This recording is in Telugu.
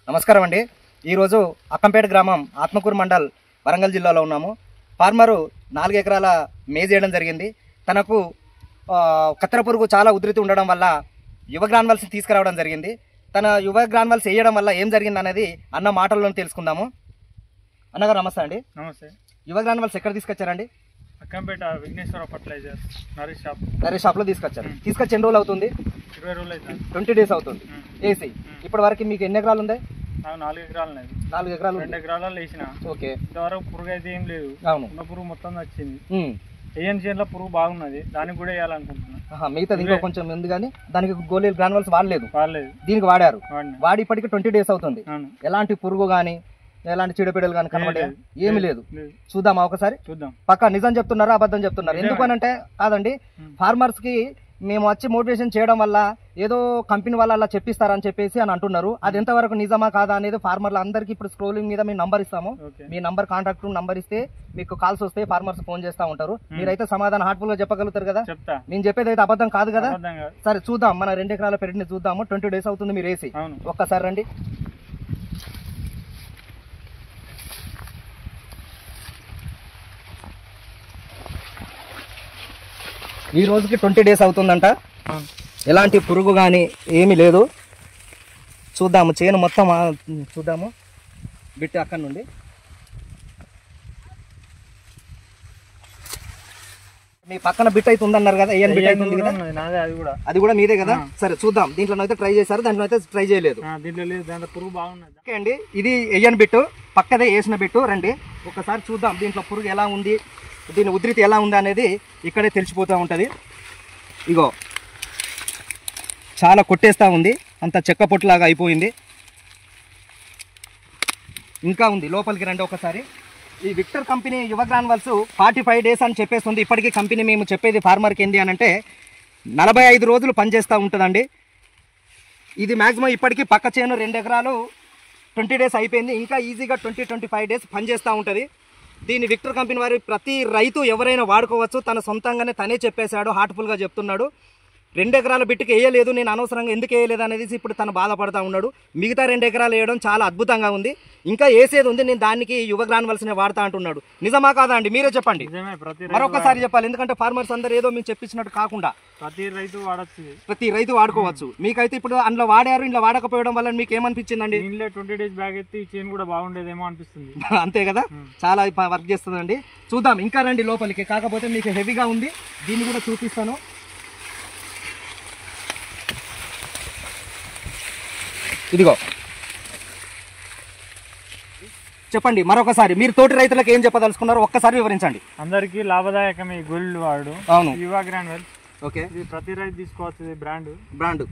నమస్కారం అండి. ఈరోజు అక్కంపేట గ్రామం ఆత్మకూరు మండల్ వరంగల్ జిల్లాలో ఉన్నాము. ఫార్మరు 4 ఎకరాల మేజ్ వేయడం జరిగింది. తనకు కత్తెర పురుగు చాలా ఉధృతి ఉండడం వల్ల యువ గ్రాన్వల్స్ తీసుకురావడం జరిగింది. తన యువ గ్రాన్వల్స్ వేయడం వల్ల ఏం జరిగింది అనేది అన్న మాటల్లో తెలుసుకుందాము. అన్నగారు నమస్తే అండి. నమస్తే. యువ గ్రాన్వల్స్ ఎక్కడ తీసుకొచ్చారండి? అక్కంపేట విఘ్నేశ్వర ఫర్టిలైజర్స్ నరేష్ షాప్లో తీసుకొచ్చారు. తీసుకొచ్చి ఎన్ని రోజులు అవుతుంది? 20 రోజులు అవుతుంది. 20 డేస్ అవుతుంది ఏసీ. ఇప్పటి వరకు మీకు ఎన్ని ఎకరాలు ఉంది? నాకు 4 ఎకరాలు ఉన్నాయి. 4 ఎకరాలు. 2 ఎకరాలలో వేసిన. ఓకే. ఇంతవరకు పురుగు అయితే ఏం లేదు. అవును. ఉన్న పురుగు మొత్తం వచ్చింది. ఏఎన్సీఎన్లో పురుగు బాగున్నది, దానికి కూడా వేయాలనుకుంటున్నా. మిగతాది ఇంకా కొంచెం ఉంది కానీ దానికి గోళీలు గ్రాన్వల్స్ వాడలేదు. దీనికి వాడారు. వాడి ఇప్పటికి 20 డేస్ అవుతుంది. ఎలాంటి పురుగు కానీ ఎలాంటి చీడపీడలు కానీ కనబడే ఏమీ లేదు. చూద్దామా ఒకసారి? చూద్దాం. పక్కా నిజం చెప్తున్నారా అబద్ధం చెప్తున్నారు? ఎందుకనంటే కాదండి, ఫార్మర్స్ కి మేము వచ్చి మోటివేషన్ చేయడం వల్ల ఏదో కంపెనీ వాళ్ళు అలా చెప్పిస్తారని చెప్పేసి అని అంటున్నారు. అది ఎంతవరకు నిజమా కాదా అనేది ఫార్మర్లు అందరికీ ఇప్పుడు స్క్రోలింగ్ మీద మేము నంబర్ ఇస్తాము. మీ నంబర్ కాంటాక్ట్ నంబర్ ఇస్తే మీకు కాల్స్ వస్తే ఫార్మర్స్ ఫోన్ చేస్తా ఉంటారు. మీరైతే సమాధానం హార్ట్ఫుల్ గా చెప్పగలుగుతారు కదా? నేను చెప్పేది అయితే అబద్ధం కాదు కదా? సరే చూద్దాం. మన 2 ఎకరాల పెరటిని చూద్దాము. 20 డేస్ అవుతుంది మీరు వేసి. ఒక్కసారి రండి. ఈ రోజుకి 20 డేస్ అవుతుందంట. ఎలాంటి పురుగు కానీ ఏమీ లేదు. చూద్దాము చేను మొత్తం చూద్దాము. బిట్ అక్కడి నుండి మీ పక్కన బిట్ అయితే ఉందన్నారు కదా, ఏం బిట్ అయితే ఉంది కదా, అది కూడా మీదే కదా? సరే చూద్దాం. దీంట్లో అయితే ట్రై చేశారు, దాంట్లో అయితే ట్రై చేయలేదు. పురుగు బాగున్నది. ఓకే అండి, ఇది ఎయ్యని బిట్టు, పక్కదే వేసిన బిట్టు. రండి ఒకసారి చూద్దాం దీంట్లో పురుగు ఎలా ఉంది, దీని ఉధృతి ఎలా ఉంది అనేది ఇక్కడే తెలిసిపోతూ ఉంటుంది. ఇగో చాలా కొట్టేస్తూ ఉంది, అంత చెక్క పొట్టులాగా అయిపోయింది. ఇంకా ఉంది, లోపలికి రండి ఒకసారి. ఈ విక్టర్ కంపెనీ యువ గ్రాన్వల్స్ 45 డేస్ అని చెప్పేస్తుంది. ఇప్పటికీ కంపెనీ మేము చెప్పేది ఫార్మర్కి ఏంటి అని అంటే 45 రోజులు పనిచేస్తూ ఉంటుందండి. ఇది మ్యాక్సిమం ఇప్పటికీ పక్క చేను 2 ఎకరాలు 20 డేస్ అయిపోయింది. ఇంకా ఈజీగా 20-25 డేస్ పనిచేస్తూ ఉంటుంది. దీన్ని విక్టర్ కంపెనీ వారి ప్రతి రైతు ఎవరైనా వాడుకోవచ్చు. తన సొంతంగానే తనే చెప్పేశాడు, హార్ట్ఫుల్గా చెప్తున్నాడు. 2 ఎకరాల బిట్టుకి వేయలేదు, నేను అనవసరంగా ఎందుకు వేయలేదు అనేది ఇప్పుడు తను బాధపడతా ఉన్నాడు. మిగతా 2 ఎకరాలు వేయడం చాలా అద్భుతంగా ఉంది. ఇంకా వేసేది ఉంది, నేను దానికి యువ గ్రాన్వల్స్ని వాడుతా అంటున్నాడు. నిజమా కాదా అండి? మీరే చెప్పండి, మరొకసారి చెప్పాలి. ఎందుకంటే ఫార్మర్స్ అందరూ ఏదో మేము చెప్పించినట్టు కాకుండా ప్రతి రైతు వాడుకోవచ్చు. మీకైతే ఇప్పుడు అందులో వాడారు, ఇంట్లో వాడకపోవడం వల్ల మీకు ఏమనిపించిందండి? 20 డేస్ బ్యాగ్ అయితే ఈ చైన్ కూడా బాగుండేదేమో అనిపిస్తుంది. అంతే కదా, చాలా వర్క్ చేస్తుందండి. చూద్దాం, ఇంకా రండి లోపలికి. కాకపోతే మీకు హెవీగా ఉంది, దీన్ని కూడా చూపిస్తాను. ఇదిగో చెప్పండి మరొకసారి, మీరు తోటి రైతులకు ఏం చెప్పదలుచుకున్నారు ఒక్కసారి వివరించండి. అందరికీ లాభదాయకమే గోల్డ్ వాడు. అవును, యువ గ్రాన్వెల్. ఓకే. ఇది ప్రతి రైతు తీసుకోవచ్చు. బ్రాండ్